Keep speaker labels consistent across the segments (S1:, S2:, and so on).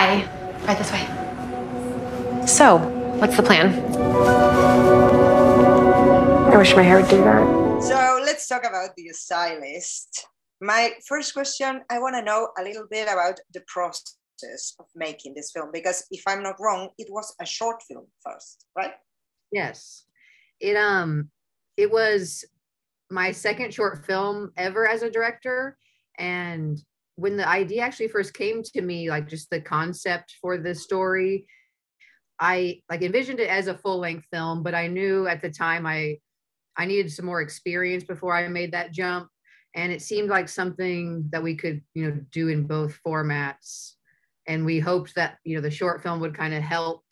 S1: Hi. Right this way. So, what's the plan? I wish my hair would do that.
S2: So let's talk about the stylist. My first question, I want to know a little bit about the process of making this film, because if I'm not wrong, it was a short film first, right?
S3: Yes. It was my second short film ever as a director. And when the idea actually first came to me, like just the concept for this story, I like envisioned it as a full-length film, but I knew at the time I needed some more experience before I made that jump. And it seemed like something that we could, do in both formats. And we hoped that, the short film would kind of help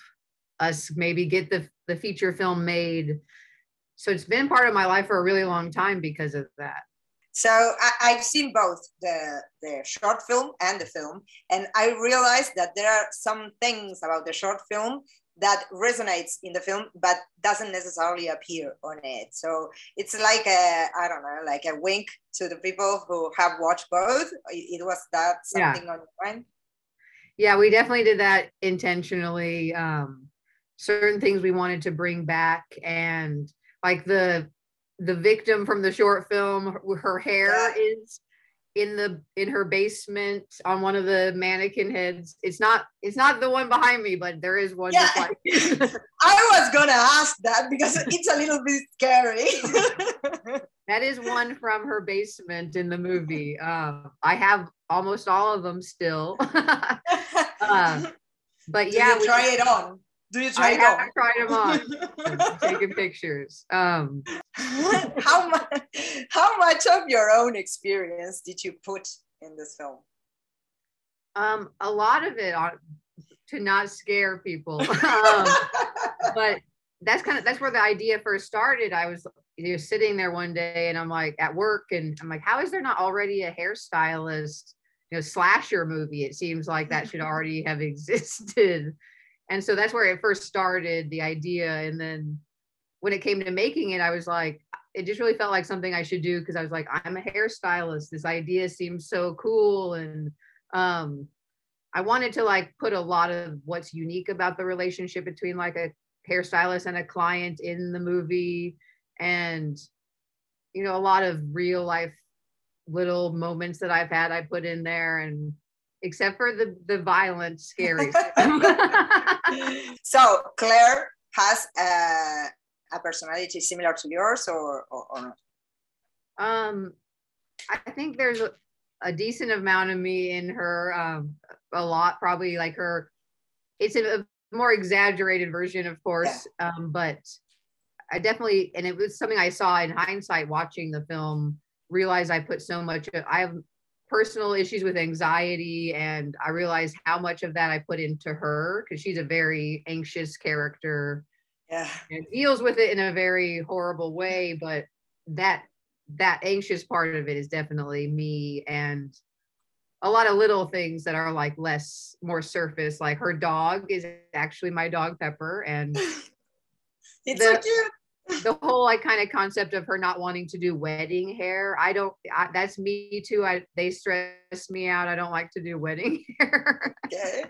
S3: us maybe get the feature film made. So it's been part of my life for a really long time because of that.
S2: So I've seen both the short film and the film, and I realized that there are some things about the short film that resonates in the film, but doesn't necessarily appear on it. So it's like like a wink to the people who have watched both. It was that something on your mind?
S3: Yeah, we definitely did that intentionally. Certain things we wanted to bring back, and like the victim from the short film, her hair is in her basement on one of the mannequin heads. It's not the one behind me, but there is one just like
S2: I was gonna ask that because it's a little bit scary.
S3: That is one from her basement in the movie. I have almost all of them still. But
S2: Do you try it on? Do you try it on?
S3: I have tried them on. Taking pictures.
S2: How much of your own experience did you put in this film?
S3: A lot of it to not scare people. But that's where the idea first started. I was sitting there one day and I'm like at work and I'm like, how is there not already a hairstylist, slasher movie? It seems like that should already have existed. And so that's where it first started, the idea. And then when it came to making it, I was like, it just really felt like something I should do, because I was like, I'm a hairstylist. This idea seems so cool. And I wanted to like put a lot of what's unique about the relationship between like a hairstylist and a client in the movie. And, a lot of real life little moments that I've had, I put in there, and except for the violent, scary stuff.
S2: So Claire has a personality similar to yours or not?
S3: I think there's a decent amount of me in her, a lot, probably like her. It's a more exaggerated version, of course, but I definitely, and it was something I saw in hindsight watching the film, realized I put so much, I have personal issues with anxiety, and I realized how much of that I put into her, because she's a very anxious character.
S2: Yeah,
S3: and deals with it in a very horrible way, but that anxious part of it is definitely me. And a lot of little things that are like more surface, like her dog is actually my dog Pepper, and
S2: it's so cute.
S3: The whole like kind of concept of her not wanting to do wedding hair, that's me too. They stress me out. I don't like to do wedding hair.
S2: Okay.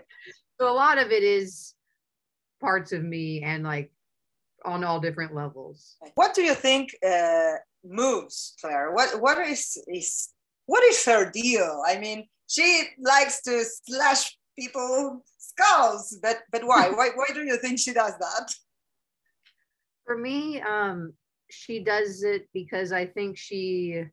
S3: So a lot of it is parts of me, and like on all different levels.
S2: What do you think moves Claire? What is her deal? I mean, she likes to slash people's skulls, but why? Why do you think she does that?
S3: For me, she does it because I think she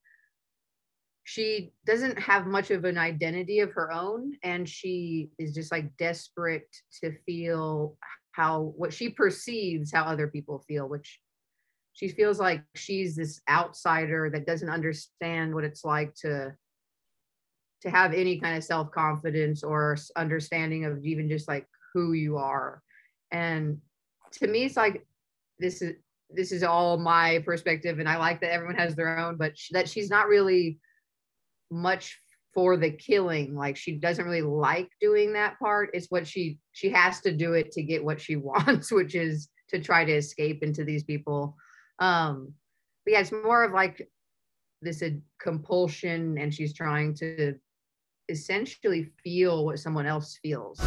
S3: doesn't have much of an identity of her own, and she is just like desperate to feel what she perceives how other people feel, which she feels like she's this outsider that doesn't understand what it's like to have any kind of self-confidence or understanding of even just like who you are. And to me, it's like, this is all my perspective, and I like that everyone has their own, but that she's not really much for the killing. Like, she doesn't really like doing that part. It's what she has to do it to get what she wants, which is to try to escape into these people. But yeah, it's more of like this compulsion, and she's trying to essentially feel what someone else feels.